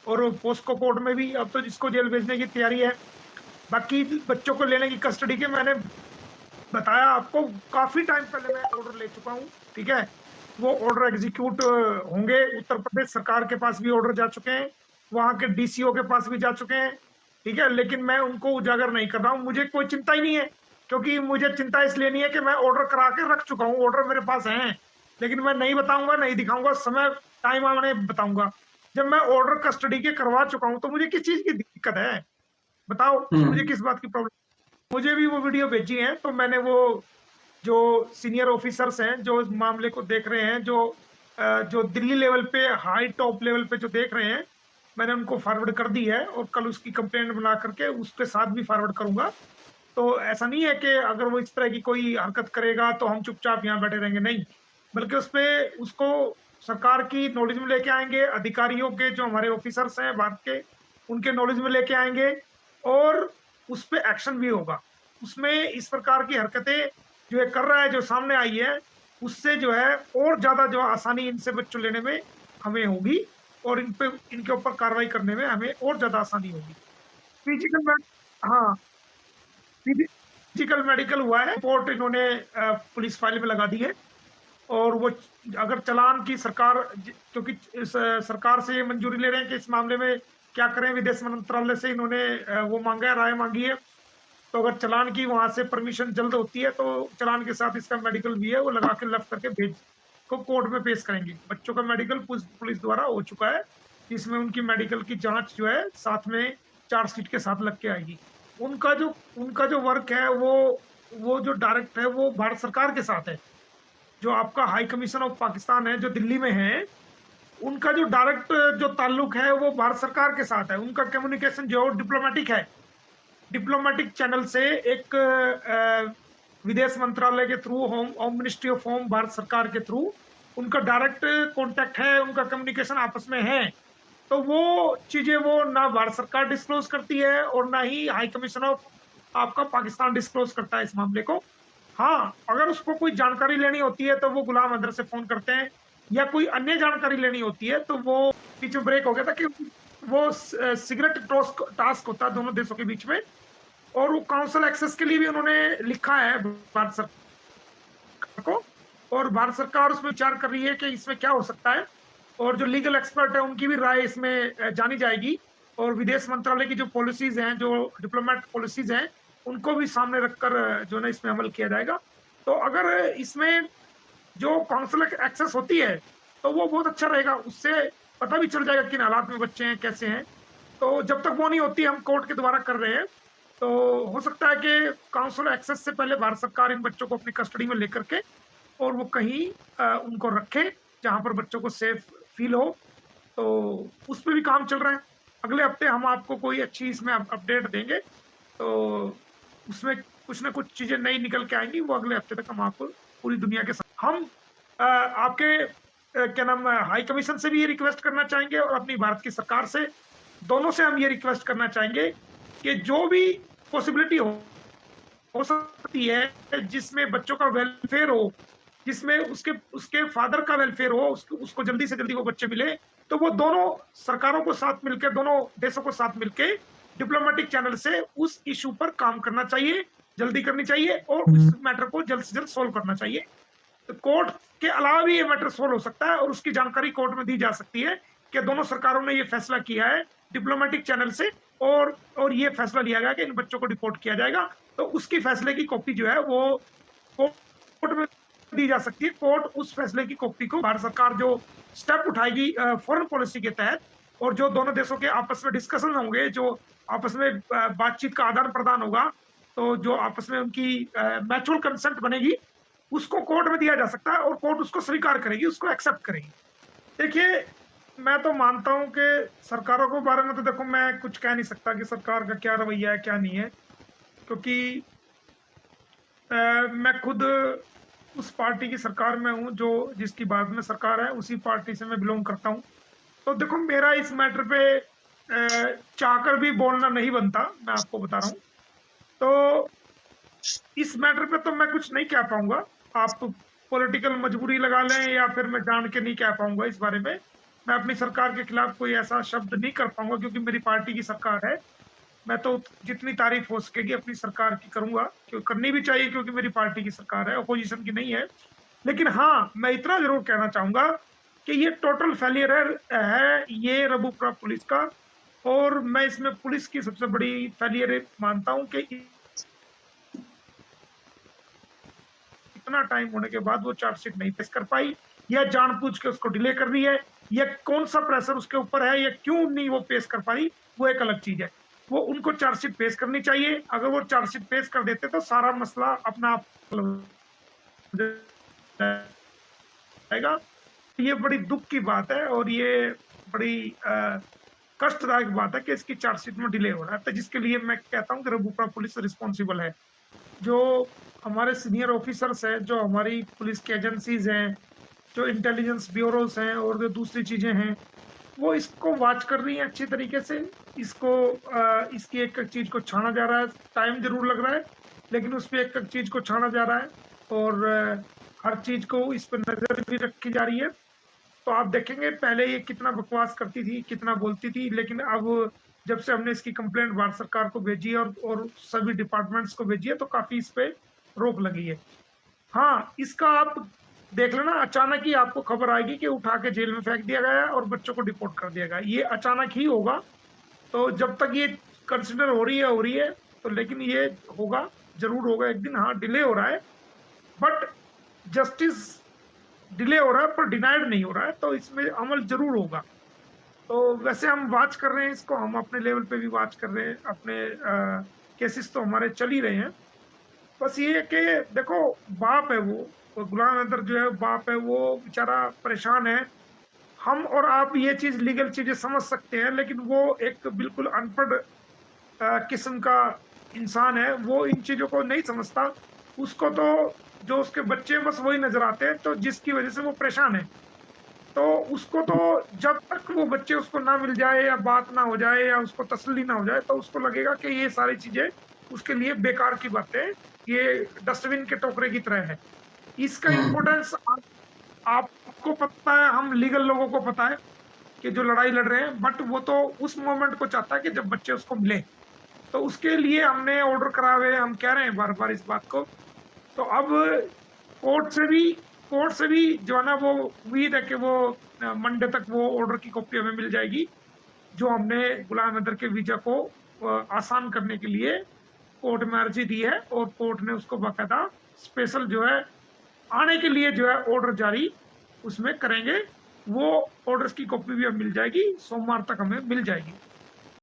और POCSO court में भी अब तो जिसको जेल भेजने की तैयारी है। बाकी बच्चों को लेने की कस्टडी के मैंने बताया आपको, काफी टाइम पहले मैं ऑर्डर ले चुका हूँ। ठीक है, वो ऑर्डर एग्जीक्यूट होंगे। उत्तर प्रदेश सरकार के पास भी ऑर्डर जा चुके हैं, वहां के डीसीओ के पास भी जा चुके हैं। ठीक है, लेकिन मैं उनको उजागर नहीं कर रहा हूँ, मुझे कोई चिंता ही नहीं है। क्योंकि मुझे चिंता इसलिए नहीं है कि मैं ऑर्डर करा के रख चुका हूँ, ऑर्डर मेरे पास है, लेकिन मैं नहीं बताऊंगा, नहीं दिखाऊंगा, समय टाइम आने बताऊंगा। जब मैं ऑर्डर कस्टडी के करवा चुका हूँ तो मुझे किस चीज की दिक्कत है, बताओ? मुझे हम्म। किस बात की प्रॉब्लम? मुझे भी वो वीडियो भेजी है, तो मैंने वो जो सीनियर ऑफिसर्स हैं जो इस मामले को देख रहे हैं, जो दिल्ली लेवल पे हाई टॉप लेवल पे जो देख रहे हैं, मैंने उनको फॉरवर्ड कर दी है और कल उसकी कंप्लेंट बना करके उसके साथ भी फॉरवर्ड करूंगा। तो ऐसा नहीं है कि अगर वो इस तरह की कोई हरकत करेगा तो हम चुपचाप यहाँ बैठे रहेंगे, नहीं। बल्कि उस पे उसको सरकार की नॉलेज में लेके आएंगे, अधिकारियों के जो हमारे ऑफिसर्स हैं भारत के, उनके नॉलेज में लेके आएंगे, और उस पे एक्शन भी होगा। उसमें इस प्रकार की हरकतें जो ये कर रहा है, जो सामने आई है, उससे जो है और ज्यादा जो आसानी इनसे बच्चों लेने में हमें होगी, और इनके ऊपर कार्रवाई करने में हमें और ज्यादा आसानी होगी। फिजिकल में, हाँ, फिजिकल मेडिकल हुआ है, रिपोर्ट इन्होंने पुलिस फाइल में लगा दी है। और वो अगर चालान की सरकार, क्योंकि सरकार से ये मंजूरी ले रहे हैं कि इस मामले में क्या करें, विदेश मंत्रालय से इन्होंने वो मांगा है, राय मांगी है। तो अगर चालान की वहां से परमिशन जल्द होती है तो चालान के साथ इसका मेडिकल भी है, वो लगा के लफ करके भेज को कोर्ट में पेश करेंगे। बच्चों का मेडिकल पुलिस द्वारा हो चुका है, जिसमें उनकी मेडिकल की जांच जो है साथ में चार्जशीट के साथ लग के आएगी। उनका जो वर्क है, वो जो डायरेक्ट है वो भारत सरकार के साथ है। जो आपका हाई कमीशन ऑफ पाकिस्तान है जो दिल्ली में है, उनका जो डायरेक्ट जो ताल्लुक है वो भारत सरकार के साथ है। उनका कम्युनिकेशन जो डिप्लोमेटिक है, डिप्लोमेटिक चैनल से एक विदेश मंत्रालय के through, home home ministry of home Bharat सरकार के थ्रू उनका डायरेक्ट कांटेक्ट है, उनका कम्युनिकेशन आपस में है। तो वो चीजें वो ना भारत सरकार डिस्क्लोज करती है और ना ही हाई कमीशन ऑफ आपका पाकिस्तान डिस्क्लोज करता है इस मामले को। हाँ, अगर उसको कोई जानकारी लेनी होती है तो वो गुलाम अदर से फोन करते हैं, या कोई अन्य जानकारी लेनी होती है तो वो बीच में ब्रेक हो गया था कि वो सिगरेट टास्क होता है दोनों देशों के बीच में, और वो काउंसिल एक्सेस के लिए भी उन्होंने लिखा है भारत सरकार को, और भारत सरकार उसमें विचार कर रही है कि इसमें क्या हो सकता है, और जो लीगल एक्सपर्ट है उनकी भी राय इसमें जानी जाएगी। और विदेश मंत्रालय की जो पॉलिसीज हैं, जो डिप्लोमेट पॉलिसीज हैं, उनको भी सामने रखकर जो है इसमें अमल किया जाएगा। तो अगर इसमें जो काउंसिल एक्सेस होती है तो वो बहुत अच्छा रहेगा, उससे पता भी चल जाएगा किन हालात में बच्चे हैं, कैसे हैं। तो जब तक वो नहीं होती, हम कोर्ट के द्वारा कर रहे हैं। तो हो सकता है कि काउंसिल एक्सेस से पहले भारत सरकार इन बच्चों को अपनी कस्टडी में लेकर के और वो कहीं उनको रखे जहां पर बच्चों को सेफ फील हो। तो उस पर भी काम चल रहा है। अगले हफ्ते हम आपको कोई अच्छी इसमें अपडेट देंगे, तो उसमें कुछ ना कुछ चीजें नई निकल के आएंगी, वो अगले हफ्ते तक हम आपको पूरी दुनिया के साथ हम आपके क्या नाम हाई कमीशन से भी ये रिक्वेस्ट करना चाहेंगे और अपनी भारत की सरकार से, दोनों से हम ये रिक्वेस्ट करना चाहेंगे कि जो भी पॉसिबिलिटी हो सकती है जिसमें बच्चों का वेलफेयर हो, जिसमें उसके उसके फादर का वेलफेयर हो, उसको जल्दी से जल्दी वो बच्चे मिले, तो वो दोनों सरकारों को साथ मिलकर, दोनों देशों को साथ मिलकर डिप्लोमेटिक चैनल से उस इशू पर काम करना चाहिए, जल्दी करनी चाहिए, और उस हम्म। मैटर को जल्द से जल्द सोल्व करना चाहिए। तो कोर्ट के अलावा भी ये मैटर सोल्व हो सकता है, और उसकी जानकारी कोर्ट में दी जा सकती है कि दोनों सरकारों ने ये फैसला किया है डिप्लोमेटिक चैनल से, और ये फैसला लिया गया कि इन बच्चों को डिपोर्ट किया जाएगा। तो उसकी फैसले की कॉपी जो है वो कोर्ट में दी जा सकती है। कोर्ट उस फैसले की कॉपी को भारत सरकार जो स्टेप उठाएगी फॉरेन पॉलिसी के तहत, और जो दोनों देशों के आपस में डिस्कशन होंगे, जो आपस में बातचीत का आदान प्रदान होगा, तो जो आपस में उनकी म्यूचुअल कंसेंट बनेगी, उसको कोर्ट में दिया जा सकता है, और कोर्ट उसको स्वीकार करेगी, उसको एक्सेप्ट करेगी। देखिए, मैं तो मानता हूं कि सरकारों के बारे में तो देखो मैं कुछ कह नहीं सकता कि सरकार का क्या रवैया है क्या नहीं है, क्योंकि मैं खुद उस पार्टी की सरकार में हूं जो जिसकी बाद में सरकार है, उसी पार्टी से मैं बिलोंग करता हूं। तो देखो, मेरा इस मैटर पे चाहकर भी बोलना नहीं बनता, मैं आपको बता रहा हूं। तो इस मैटर पे तो मैं कुछ नहीं कह पाऊंगा। आप पॉलिटिकल मजबूरी लगा लें या फिर मैं जान के नहीं कह पाऊंगा इस बारे में। मैं अपनी सरकार के खिलाफ कोई ऐसा शब्द नहीं कर पाऊंगा, क्योंकि मेरी पार्टी की सरकार है। मैं तो जितनी तारीफ हो सकेगी अपनी सरकार की करूंगा, क्यों करनी भी चाहिए, क्योंकि मेरी पार्टी की सरकार है, अपोजिशन की नहीं है। लेकिन हाँ, मैं इतना जरूर कहना चाहूंगा कि ये टोटल फेलियर है ये रबुपुरा पुलिस का। और मैं इसमें पुलिस की सबसे बड़ी फेलियर मानता हूं कि इतना टाइम होने के बाद वो चार्जशीट नहीं पेश कर पाई, या जानबूझ के उसको डिले कर रही है, या कौन सा प्रेशर उसके ऊपर है, या क्यों नहीं वो पेश कर पाई, वो एक अलग चीज है। वो उनको चार्जशीट पेश करनी चाहिए। अगर वो चार्जशीट पेश कर देते तो सारा मसला अपना आप जाएगा। ये बड़ी दुख की बात है, और ये बड़ी कष्टदायक बात है कि इसकी चार्जशीट में डिले हो रहा है, तो जिसके लिए मैं कहता हूँ कि रबुपुरा पुलिस रिस्पॉन्सिबल है। जो हमारे सीनियर ऑफिसर्स हैं, जो हमारी पुलिस की एजेंसीज हैं, जो इंटेलिजेंस ब्यूरोस हैं, और जो दूसरी चीजें हैं, वो इसको वॉच कर रही हैं अच्छी तरीके से। इसको इसकी एक एक चीज को छाना जा रहा है। टाइम जरूर लग रहा है, लेकिन उस पर एक एक चीज को छाना जा रहा है, और हर चीज को इस पर नजर भी रखी जा रही है। तो आप देखेंगे पहले ये कितना बकवास करती थी, कितना बोलती थी, लेकिन अब जब से हमने इसकी कंप्लेंट भारत सरकार को भेजी है, और सभी डिपार्टमेंट्स को भेजी है, तो काफी इस पे रोक लगी है। हाँ, इसका आप देख लेना, अचानक ही आपको खबर आएगी कि उठा के जेल में फेंक दिया गया है और बच्चों को डिपोर्ट कर दिया गया। ये अचानक ही होगा। तो जब तक ये कंसिडर हो रही है, तो लेकिन ये होगा, जरूर होगा एक दिन। हाँ, डिले हो रहा है, बट जस्टिस डिले हो रहा है पर डिनाइड नहीं हो रहा है, तो इसमें अमल जरूर होगा। तो वैसे हम वॉच कर रहे हैं इसको, हम अपने लेवल पे भी वॉच कर रहे हैं। अपने केसेस तो हमारे चल ही रहे हैं। बस ये है कि देखो, बाप है वो गुलाम हैदर जो है, बाप है वो, बेचारा परेशान है। हम और आप ये चीज लीगल चीजें समझ सकते हैं, लेकिन वो एक बिल्कुल अनपढ़ किस्म का इंसान है, वो इन चीजों को नहीं समझता। उसको तो जो उसके बच्चे बस वही नजर आते हैं, तो जिसकी वजह से वो परेशान है। तो उसको तो जब तक वो बच्चे उसको ना मिल जाए, या बात ना हो जाए, या उसको तसल्ली ना हो जाए, तो उसको लगेगा कि ये सारी चीजें उसके लिए बेकार की बातें, ये डस्टबिन के टोकरे की तरह है। इसका इम्पोर्टेंस आपको पता है, हम लीगल लोगों को पता है कि जो लड़ाई लड़ रहे हैं, बट वो तो उस मोमेंट को चाहता है कि जब बच्चे उसको मिले। तो उसके लिए हमने ऑर्डर करा हुए, हम कह रहे हैं बार बार इस बात को। तो अब कोर्ट से भी कोर्ट से भी जो है ना, वो उम्मीद है कि वो मंडे तक वो ऑर्डर की कॉपी हमें मिल जाएगी, जो हमने गुलाम हैदर के वीजा को आसान करने के लिए कोर्ट में अर्जी दी है, और कोर्ट ने उसको बाकायदा स्पेशल जो है आने के लिए जो है ऑर्डर जारी उसमें करेंगे। वो ऑर्डर्स की कॉपी भी हमें मिल जाएगी, सोमवार तक हमें मिल जाएगी।